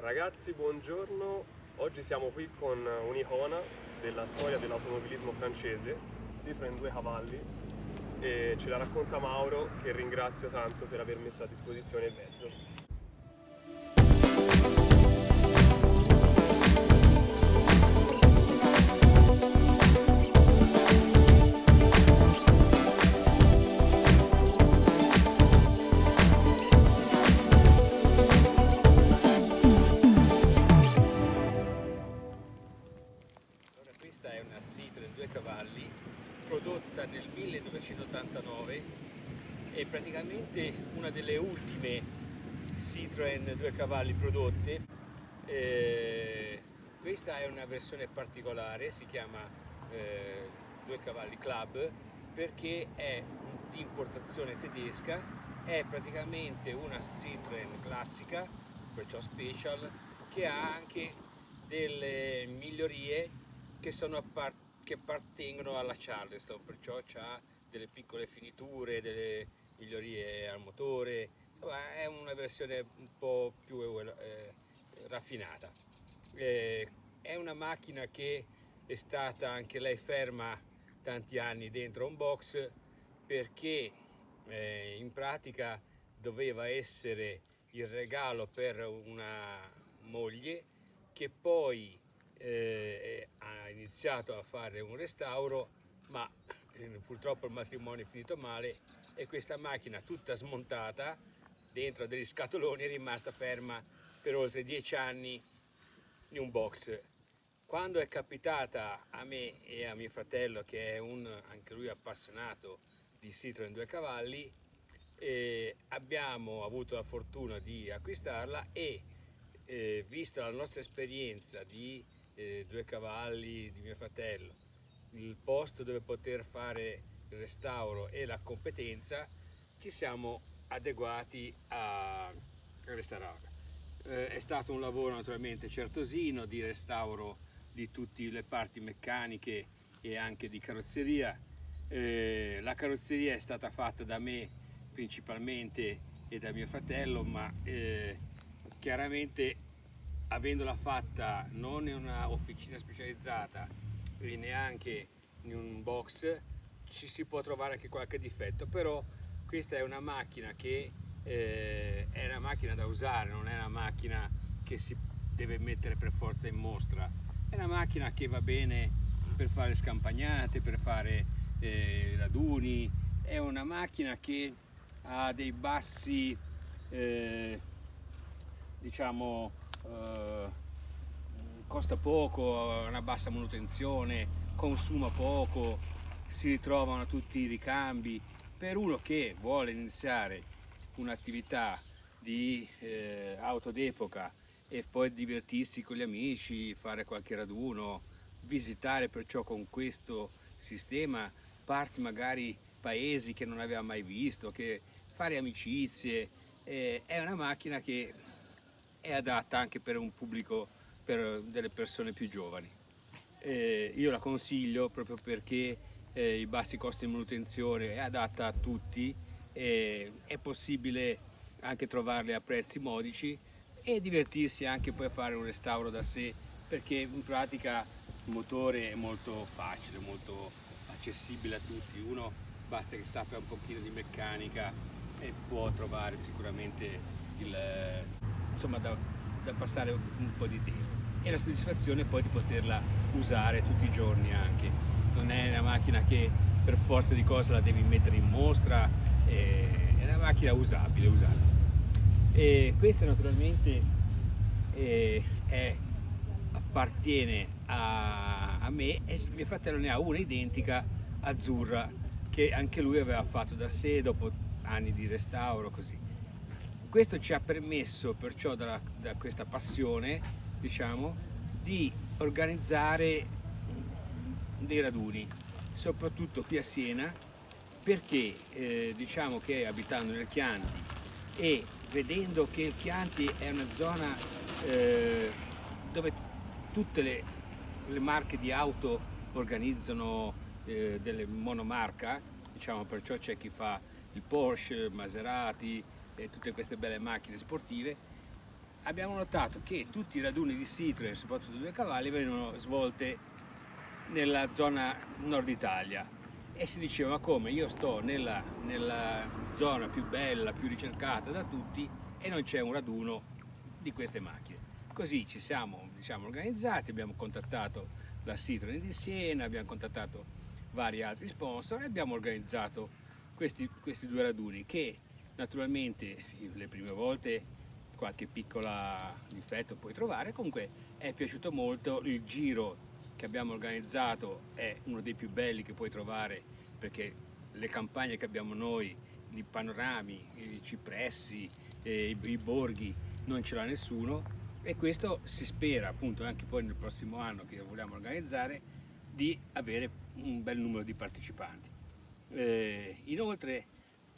Ragazzi, buongiorno. Oggi siamo qui con un'icona della storia dell'automobilismo francese, Citroën 2 cavalli, e ce la racconta Mauro, che ringrazio tanto per aver messo a disposizione il mezzo. Questa è una Citroën 2 cavalli prodotta nel 1989 e praticamente una delle ultime Citroën 2 cavalli prodotte. Questa è una versione particolare, si chiama 2 cavalli Club perché è di importazione tedesca, è praticamente una Citroën classica, perciò special, che ha anche delle migliorie che appartengono alla Charleston, perciò ha delle piccole finiture, delle migliorie al motore, insomma è una versione un po' più raffinata. È una macchina che è stata anche lei ferma tanti anni dentro un box perché in pratica doveva essere il regalo per una moglie che poi ha iniziato a fare un restauro, ma purtroppo il matrimonio è finito male e questa macchina tutta smontata dentro degli scatoloni è rimasta ferma per oltre 10 anni in un box. Quando è capitata a me e a mio fratello, che è anche lui appassionato di Citroën 2 cavalli, abbiamo avuto la fortuna di acquistarla e vista la nostra esperienza di 2 cavalli di mio fratello, il posto dove poter fare il restauro e la competenza, ci siamo adeguati a restaurarla. È stato un lavoro naturalmente certosino di restauro di tutte le parti meccaniche e anche di carrozzeria. La carrozzeria è stata fatta da me principalmente e da mio fratello, ma chiaramente avendola fatta non in una officina specializzata e neanche in un box ci si può trovare anche qualche difetto, però questa è una macchina che è una macchina da usare, non è una macchina che si deve mettere per forza in mostra, è una macchina che va bene per fare scampagnate, per fare raduni, è una macchina che ha dei bassi diciamo costa poco, ha una bassa manutenzione, consuma poco, si ritrovano tutti i ricambi. Per uno che vuole iniziare un'attività di auto d'epoca e poi divertirsi con gli amici, fare qualche raduno, visitare perciò con questo sistema parti magari paesi che non aveva mai visto, che fare amicizie, è una macchina che è adatta anche per un pubblico, per delle persone più giovani. Io la consiglio proprio perché i bassi costi di manutenzione, è adatta a tutti, è possibile anche trovarle a prezzi modici e divertirsi anche poi a fare un restauro da sé, perché in pratica il motore è molto facile, molto accessibile a tutti. Uno basta che sappia un pochino di meccanica e può trovare sicuramente insomma da passare un po' di tempo e la soddisfazione poi di poterla usare tutti i giorni anche. Non è una macchina che per forza di cose la devi mettere in mostra, è una macchina usabile. E questa naturalmente appartiene a me e mio fratello ne ha una identica azzurra che anche lui aveva fatto da sé dopo anni di restauro così. Questo ci ha permesso perciò da questa passione, diciamo, di organizzare dei raduni, soprattutto qui a Siena, perché diciamo che abitando nel Chianti e vedendo che il Chianti è una zona dove tutte le marche di auto organizzano delle monomarca, diciamo, perciò c'è chi fa il Porsche, Maserati e tutte queste belle macchine sportive, abbiamo notato che tutti i raduni di Citroen, soprattutto due cavalli, venivano svolte nella zona nord Italia e si diceva: ma come, io sto nella zona più bella, più ricercata da tutti e non c'è un raduno di queste macchine. Così ci siamo, diciamo, organizzati, abbiamo contattato la Citroen di Siena, abbiamo contattato vari altri sponsor e abbiamo organizzato questi due raduni che naturalmente le prime volte qualche piccola difetto puoi trovare, comunque è piaciuto molto. Il giro che abbiamo organizzato è uno dei più belli che puoi trovare, perché le campagne che abbiamo noi, i panorami, i cipressi, i borghi, non ce l'ha nessuno, e questo si spera appunto anche poi nel prossimo anno che vogliamo organizzare di avere un bel numero di partecipanti. Inoltre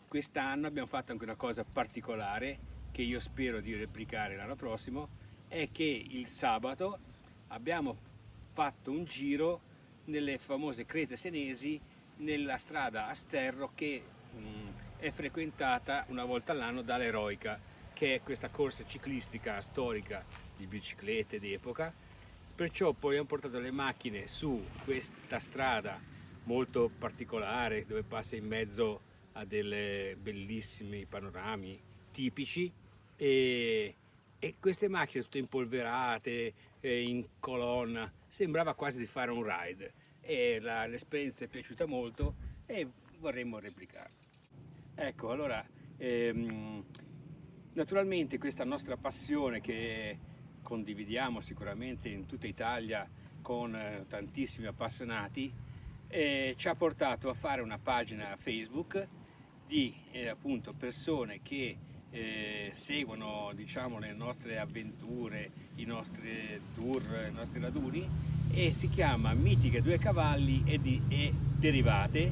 quest'anno abbiamo fatto anche una cosa particolare che io spero di replicare l'anno prossimo, è che il sabato abbiamo fatto un giro nelle famose Crete Senesi, nella strada a sterro che è frequentata una volta all'anno dall'Eroica, che è questa corsa ciclistica storica di biciclette d'epoca. Perciò poi abbiamo portato le macchine su questa strada molto particolare dove passa in mezzo a delle bellissimi panorami tipici e queste macchine tutte impolverate in colonna, sembrava quasi di fare un ride e l'esperienza è piaciuta molto e vorremmo replicarla. Ecco, allora naturalmente questa nostra passione che condividiamo sicuramente in tutta Italia con tantissimi appassionati ci ha portato a fare una pagina Facebook di appunto persone che seguono, diciamo, le nostre avventure, i nostri tour, i nostri raduni, e si chiama Mitiche Due Cavalli e Derivate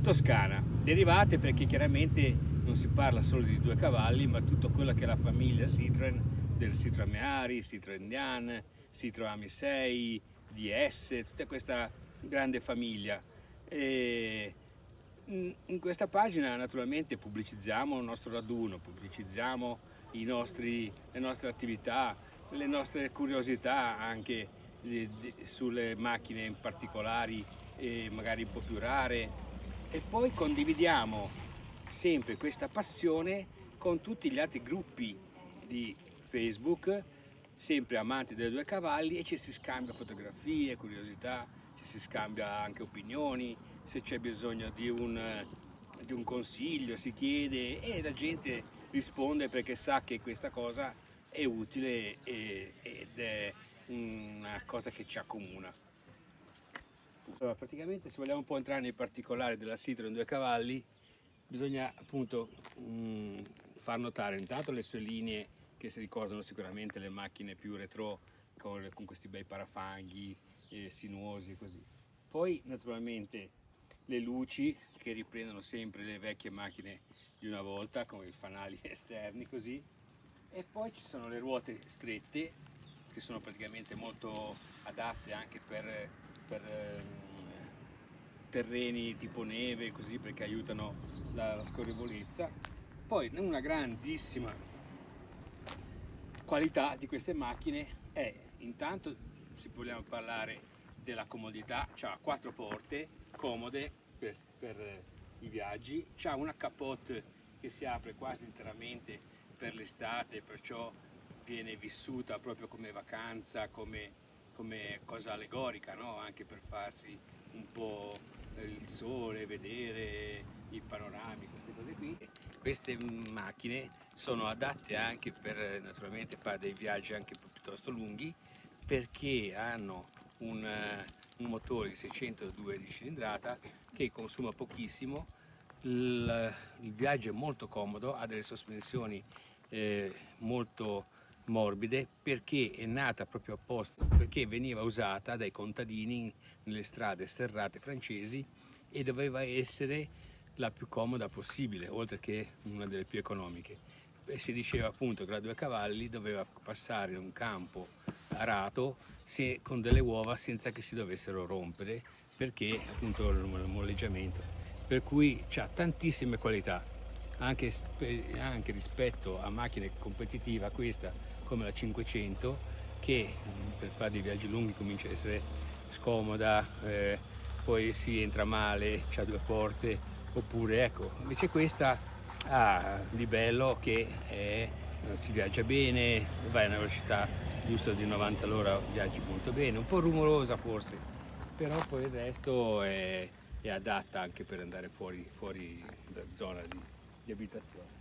Toscana. Derivate perché chiaramente non si parla solo di due cavalli, ma tutto quello che è la famiglia Citroen, del Citroen Meari, Citroen Dian, Citroen Ami 6, DS, tutta questa grande famiglia. In questa pagina naturalmente pubblicizziamo il nostro raduno, pubblicizziamo le nostre attività, le nostre curiosità anche sulle macchine in particolari e magari un po' più rare, e poi condividiamo sempre questa passione con tutti gli altri gruppi di Facebook, sempre amanti dei due cavalli, e ci si scambia fotografie, curiosità, ci si scambia anche opinioni. Se c'è bisogno di un consiglio si chiede e la gente risponde perché sa che questa cosa è utile ed è una cosa che ci accomuna. Allora, praticamente, se vogliamo un po' entrare nei particolari della Citroen due cavalli, bisogna appunto far notare intanto le sue linee che si ricordano sicuramente le macchine più retro con questi bei parafanghi sinuosi e così. Poi naturalmente le luci che riprendono sempre le vecchie macchine di una volta, come i fanali esterni così, e poi ci sono le ruote strette che sono praticamente molto adatte anche per terreni tipo neve così, perché aiutano la scorrevolezza. Poi una grandissima qualità di queste macchine è intanto, se vogliamo parlare della comodità, c'ha 4 porte comode per i viaggi, c'ha una capote che si apre quasi interamente per l'estate, perciò viene vissuta proprio come vacanza, come cosa allegorica, no? Anche per farsi un po' il sole, vedere i panorami, queste cose qui. Queste macchine sono adatte anche per naturalmente fare dei viaggi anche piuttosto lunghi, perché hanno un motore di 602 di cilindrata che consuma pochissimo, il viaggio è molto comodo, ha delle sospensioni molto morbide, perché è nata proprio apposta, perché veniva usata dai contadini nelle strade sterrate francesi e doveva essere la più comoda possibile, oltre che una delle più economiche. E si diceva appunto che la due cavalli doveva passare in un campo arato con delle uova senza che si dovessero rompere, perché appunto il molleggiamento, per cui ha tantissime qualità anche rispetto a macchine competitive. Questa come la 500, che per fare dei viaggi lunghi comincia a essere scomoda, poi si entra male, c'ha 2 porte, oppure ecco, invece questa ha di bello che si viaggia bene, vai a una velocità giusta di 90 all'ora, viaggi molto bene, un po' rumorosa forse, però poi il resto è adatta anche per andare fuori da zona di abitazione.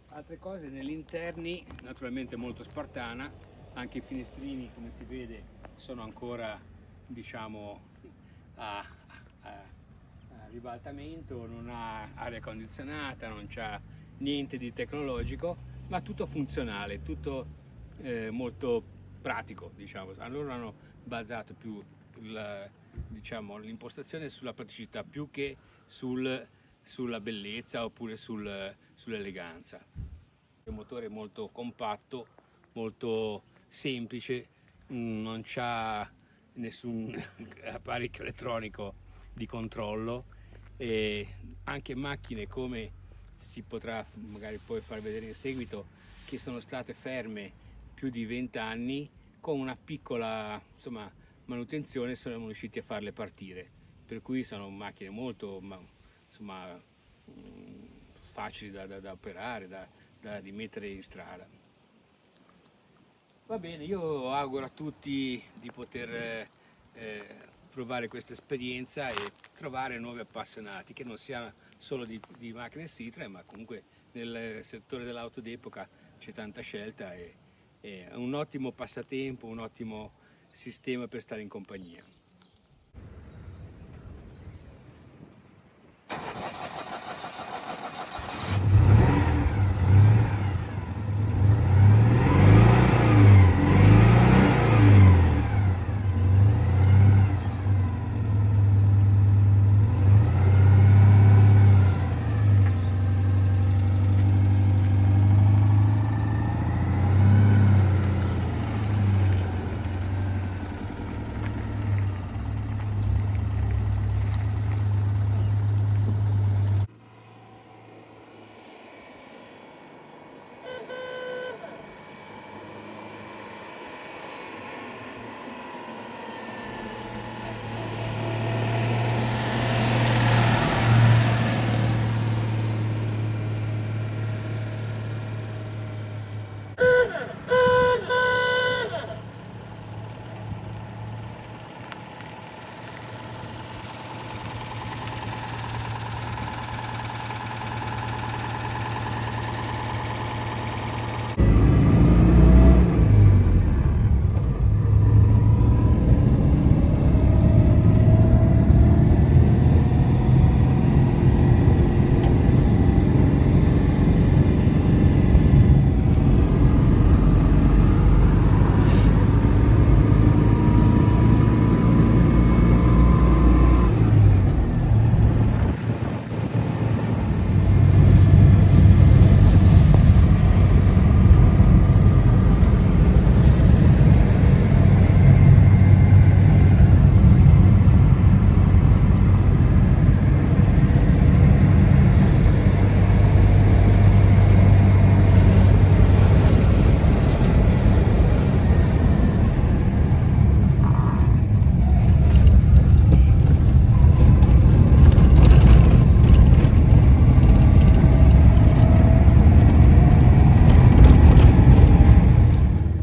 Altre cose negli interni, naturalmente molto spartana, anche i finestrini come si vede sono ancora, diciamo, a ribaltamento, non ha aria condizionata, non c'ha niente di tecnologico, ma tutto funzionale, tutto molto pratico, diciamo. Allora hanno basato più l'impostazione sulla praticità più che sulla bellezza oppure sull'eleganza. È un motore molto compatto, molto semplice, non c'ha nessun apparecchio elettronico di controllo, e anche macchine, come si potrà magari poi far vedere in seguito, che sono state ferme più di 20 anni, con una piccola manutenzione sono riusciti a farle partire, per cui sono macchine molto facili da operare, da rimettere in strada. Va bene, io auguro a tutti di poter provare questa esperienza e trovare nuovi appassionati, che non siano solo di macchine Citroën, ma comunque nel settore dell'auto d'epoca c'è tanta scelta e è un ottimo passatempo, un ottimo sistema per stare in compagnia.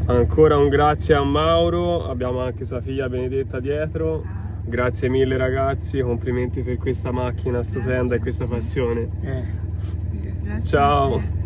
Ancora un grazie a Mauro, abbiamo anche sua figlia Benedetta dietro. Grazie mille ragazzi, complimenti per questa macchina stupenda e questa passione. Grazie Ciao!